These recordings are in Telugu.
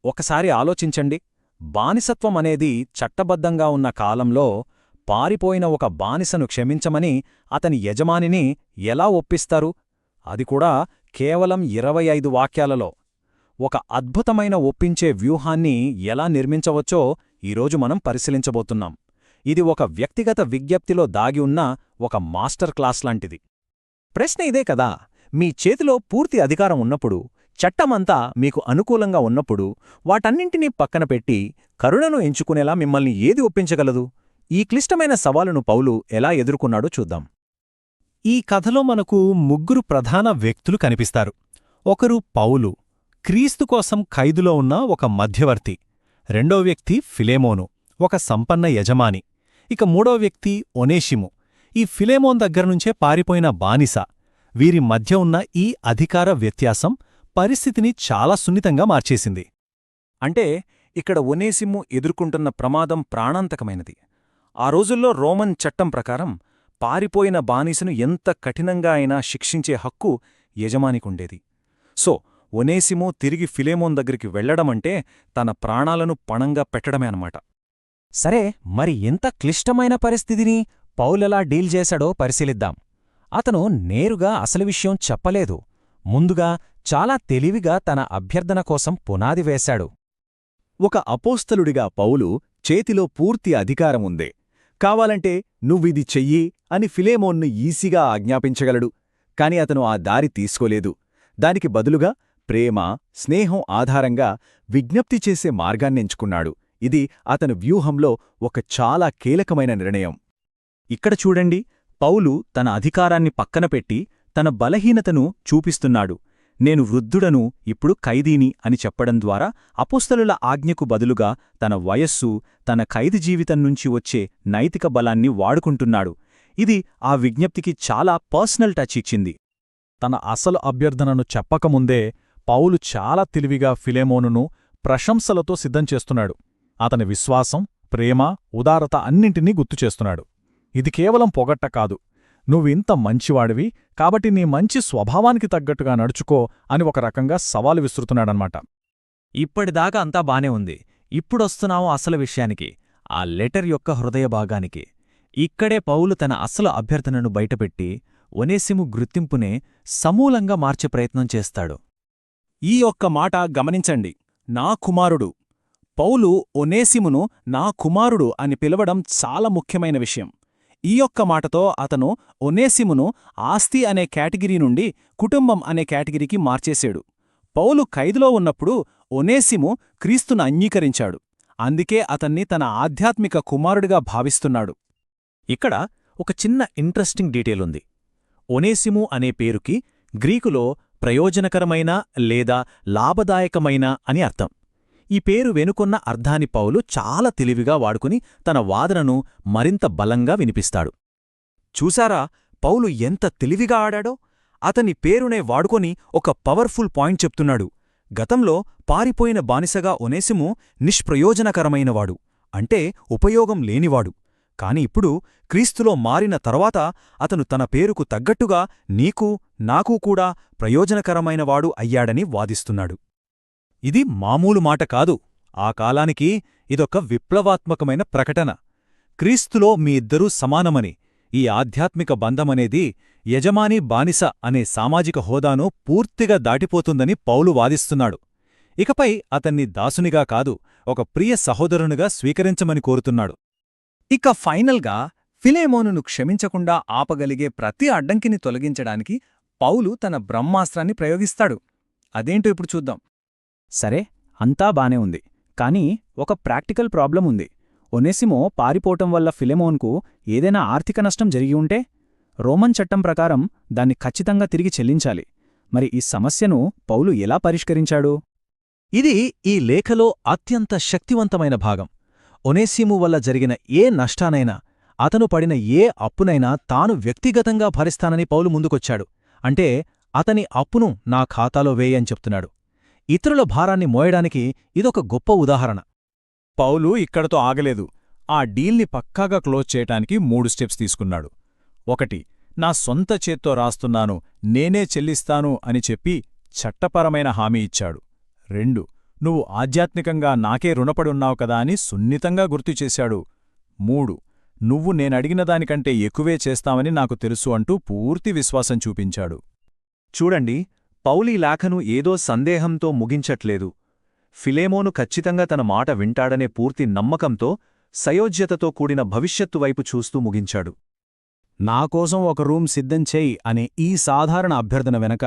ఒకసారి ఆలోచించండి, బానిసత్వం అనేది చట్టబద్ధంగా ఉన్న కాలంలో పారిపోయిన ఒక బానిసను క్షమించమని అతని యజమానిని ఎలా ఒప్పిస్తారు? అది కూడా కేవలం 25 వాక్యాలలో. ఒక అద్భుతమైన ఒప్పించే వ్యూహాన్ని ఎలా నిర్మించవచ్చో ఈరోజు మనం పరిశీలించబోతున్నాం. ఇది ఒక వ్యక్తిగత విజ్ఞప్తిలో దాగి ఉన్న ఒక మాస్టర్ క్లాస్ లాంటిది. ప్రశ్న ఇదే కదా, మీ చేతిలో పూర్తి అధికారం ఉన్నప్పుడు, చట్టమంతా మీకు అనుకూలంగా ఉన్నప్పుడు, వాటన్నింటినీ పక్కన పెట్టి కరుణను ఎంచుకునేలా మిమ్మల్ని ఏది ఒప్పించగలదు? ఈ క్లిష్టమైన సవాలును పౌలు ఎలా ఎదుర్కొన్నాడో చూద్దాం. ఈ కథలో మనకు ముగ్గురు ప్రధాన వ్యక్తులు కనిపిస్తారు. ఒకరు పౌలు, క్రీస్తు కోసం ఖైదులో ఉన్న ఒక మధ్యవర్తి. రెండో వ్యక్తి ఫిలేమోను, ఒక సంపన్న యజమాని. ఇక మూడో వ్యక్తి ఒనేషిము, ఈ ఫిలేమోన్ దగ్గరనుంచే పారిపోయిన బానిస. వీరి మధ్య ఉన్న ఈ అధికార వ్యత్యాసం పరిస్థితిని చాలా సున్నితంగా మార్చేసింది. అంటే ఇక్కడ ఒనేసిము ఎదుర్కొంటున్న ప్రమాదం ప్రాణాంతకమైనది. ఆ రోజుల్లో రోమన్ చట్టం ప్రకారం పారిపోయిన బానిసను ఎంత కఠినంగా అయినా శిక్షించే హక్కు యజమానికుండేది. సో ఒనేసిము తిరిగి ఫిలేమోన్ దగ్గరికి వెళ్లడమంటే తన ప్రాణాలను పణంగా పెట్టడమే అన్నమాట. సరే, మరి ఎంత క్లిష్టమైన పరిస్థితిని పౌలెలా డీల్ చేశాడో పరిశీలిద్దాం. అతను నేరుగా అసలు విషయం చెప్పలేదు. ముందుగా చాలా తెలివిగా తన అభ్యర్థన కోసం పునాది వేశాడు. ఒక అపోస్తలుడిగా పౌలు చేతిలో పూర్తి అధికారముందే. కావాలంటే నువ్విది చెయ్యి అని ఫిలేమోన్ను ఈజీగా ఆజ్ఞాపించగలడు. కాని అతను ఆ దారి తీసుకోలేదు. దానికి బదులుగా ప్రేమ, స్నేహం ఆధారంగా విజ్ఞప్తి చేసే మార్గాన్నెంచుకున్నాడు. ఇది అతని వ్యూహంలో ఒక చాలా కీలకమైన నిర్ణయం. ఇక్కడ చూడండి, పౌలు తన అధికారాన్ని పక్కనపెట్టి తన బలహీనతను చూపిస్తున్నాడు. నేను వృద్ధుడను, ఇప్పుడు ఖైదీని అని చెప్పడం ద్వారా అపోస్తలుల ఆజ్ఞకు బదులుగా తన వయస్సు, తన ఖైదు జీవితం నుంచి వచ్చే నైతిక బలాన్ని వాడుకుంటున్నాడు. ఇది ఆ విజ్ఞప్తికి చాలా పర్సనల్ టచ్ ఇచ్చింది. తన అసలు అభ్యర్థనను చెప్పకముందే పౌలు చాలా తెలివిగా ఫిలేమోనును ప్రశంసలతో సిద్ధం చేస్తున్నాడు. అతని విశ్వాసం, ప్రేమ, ఉదారత అన్నింటినీ గుర్తుచేస్తున్నాడు. ఇది కేవలం పొగట్ట కాదు, నువ్వింత మంచివాడివి కాబట్టి నీ మంచి స్వభావానికి తగ్గట్టుగా నడుచుకో అని ఒక రకంగా సవాలు విసురుతున్నాడనమాట. ఇప్పటిదాకా అంతా బానే ఉంది. ఇప్పుడొస్తున్నావు అసలు విషయానికి, ఆ లెటర్ యొక్క హృదయ భాగానికి. ఇక్కడే పౌలు తన అసలు అభ్యర్థనను బయటపెట్టి ఒనేసిము గుర్తింపునే సమూలంగా మార్చే ప్రయత్నం చేస్తాడు. ఈ ఒక్క మాట గమనించండి, నా కుమారుడు. పౌలు ఒనేసిమును నా కుమారుడు అని పిలవడం చాలా ముఖ్యమైన విషయం. ఈ ఒక్క మాటతో అతను ఒనేసిమును ఆస్తి అనే కేటగిరీ నుండి కుటుంబం అనే కేటగిరీకి మార్చేశాడు. పౌలు ఖైదులో ఉన్నప్పుడు ఒనేసిము క్రీస్తును అంగీకరించాడు. అందుకే అతన్ని తన ఆధ్యాత్మిక కుమారుడిగా భావిస్తున్నాడు. ఇక్కడ ఒక చిన్న ఇంట్రెస్టింగ్ డీటెయిల్ ఉంది. ఒనేసిము అనే పేరుకి గ్రీకులో ప్రయోజనకరమైన లేదా లాభదాయకమైన అని అర్థం. ఈ పేరు వెనుకొన్న అర్థాన్ని పౌలు చాలా తెలివిగా వాడుకుని తన వాదనను మరింత బలంగా వినిపిస్తాడు. చూశారా పౌలు ఎంత తెలివిగా ఆడాడో? అతని పేరునే వాడుకొని ఒక పవర్ఫుల్ పాయింట్ చెప్తున్నాడు. గతంలో పారిపోయిన బానిసగా ఒనేసిము నిష్ప్రయోజనకరమైనవాడు, అంటే ఉపయోగం లేనివాడు. కాని ఇప్పుడు క్రీస్తులో మారిన తర్వాత అతను తన పేరుకు తగ్గట్టుగా నీకు, నాకూ కూడా ప్రయోజనకరమైనవాడు అయ్యాడని వాదిస్తున్నాడు. ఇది మామూలు మాట కాదు. ఆ కాలానికి ఇదొక విప్లవాత్మకమైన ప్రకటన. క్రీస్తులో మీ ఇద్దరూ సమానమని, ఈ ఆధ్యాత్మిక బంధమనేది యజమాని బానిస అనే సామాజిక హోదాను పూర్తిగా దాటిపోతుందని పౌలు వాదిస్తున్నాడు. ఇకపై అతన్ని దాసునిగా కాదు, ఒక ప్రియ సహోదరునిగా స్వీకరించమని కోరుతున్నాడు. ఇక ఫైనల్గా ఫిలేమోనును క్షమించకుండా ఆపగలిగే ప్రతి అడ్డంకిని తొలగించడానికి పౌలు తన బ్రహ్మాస్త్రాన్ని ప్రయోగిస్తాడు. అదేంటో ఇప్పుడు చూద్దాం. సరే, అంతా బానే ఉంది. కానీ ఒక ప్రాక్టికల్ ప్రాబ్లం ఉంది. ఒనేసిమో పారిపోవటం వల్ల ఫిలెమోన్కు ఏదైనా ఆర్థిక నష్టం జరిగి ఉంటే రోమన్ చట్టం ప్రకారం దాన్ని ఖచ్చితంగా తిరిగి చెల్లించాలి. మరి ఈ సమస్యను పౌలు ఎలా పరిష్కరించాడు? ఇది ఈ లేఖలో అత్యంత శక్తివంతమైన భాగం. ఒనేసిము వల్ల జరిగిన ఏ నష్టానైనా, అతను పడిన ఏ అప్పునైనా తాను వ్యక్తిగతంగా భరిస్తానని పౌలు ముందుకొచ్చాడు. అంటే అతని అప్పును నా ఖాతాలో వేయని చెప్తున్నాడు. ఇతరుల భారాన్ని మోయడానికి ఇదొక గొప్ప ఉదాహరణ. పౌలు ఇక్కడతో ఆగలేదు. ఆ డీల్ని పక్కాగా క్లోజ్ చేయటానికి 3 స్టెప్స్ తీసుకున్నాడు. 1. నా సొంత చేత్తో రాస్తున్నాను, నేనే చెల్లిస్తాను అని చెప్పి చట్టపరమైన హామీ ఇచ్చాడు. 2. నువ్వు ఆధ్యాత్మికంగా నాకే రుణపడి ఉన్నావు కదా అని సున్నితంగా గుర్తుచేశాడు. 3 నువ్వు నేనడిగిన దానికంటే ఎక్కువే చేస్తావని నాకు తెలుసు అంటూ పూర్తి విశ్వాసం చూపించాడు. చూడండి, పౌలీ లేఖను ఏదో సందేహంతో ముగించట్లేదు. ఫిలేమోను ఖచ్చితంగా తన మాట వింటాడనే పూర్తి నమ్మకంతో, సయోజ్యతతో కూడిన భవిష్యత్తు వైపు చూస్తూ ముగించాడు. నాకోసం ఒక రూమ్ సిద్ధం చేయి అనే ఈ సాధారణ అభ్యర్థన వెనక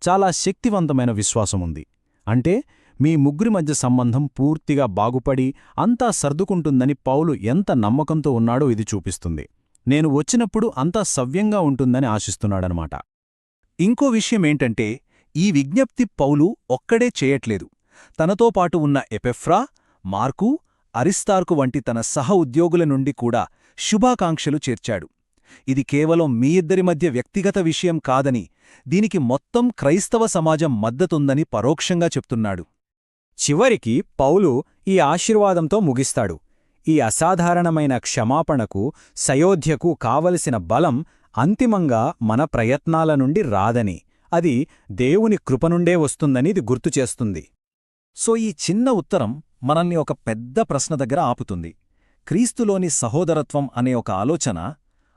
చాలా శక్తివంతమైన విశ్వాసముంది. అంటే మీ ముగ్గురి మధ్య సంబంధం పూర్తిగా బాగుపడి అంతా సర్దుకుంటుందని పౌలు ఎంత నమ్మకంతో ఉన్నాడో ఇది చూపిస్తుంది. నేను వచ్చినప్పుడు అంతా సవ్యంగా ఉంటుందని ఆశిస్తున్నాడనమాట. ఇంకో విషయమేంటంటే, ఈ విజ్ఞప్తి పౌలు ఒక్కడే చేయట్లేదు. తనతో పాటు ఉన్న ఎపెఫ్రా, మార్కు, అరిస్తార్కు వంటి తన సహ ఉద్యోగుల నుండి కూడా శుభాకాంక్షలు చేర్చాడు. ఇది కేవలం మీ ఇద్దరి మధ్య వ్యక్తిగత విషయం కాదని, దీనికి మొత్తం క్రైస్తవ సమాజం మద్దతుందని పరోక్షంగా చెప్తున్నాడు. చివరికి పౌలు ఈ ఆశీర్వాదంతో ముగిస్తాడు. ఈ అసాధారణమైన క్షమాపణకు, సయోధ్యకు కావలసిన బలం అంతిమంగా మన ప్రయత్నాల నుండి రాదని, అది దేవుని కృపనుండే వస్తుందని ఇది గుర్తుచేస్తుంది. సో ఈ చిన్న ఉత్తరం మనల్ని ఒక పెద్ద ప్రశ్న దగ్గర ఆపుతుంది. క్రీస్తులోని సహోదరత్వం అనే ఒక ఆలోచన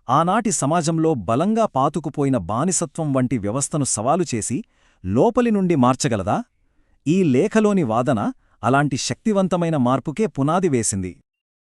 ఆనాటి సమాజంలో బలంగా పాతుకుపోయిన బానిసత్వం వంటి వ్యవస్థను సవాలు చేసి లోపలి నుండి మార్చగలదా? ఈ లేఖలోని వాదన అలాంటి శక్తివంతమైన మార్పుకే పునాది వేసింది.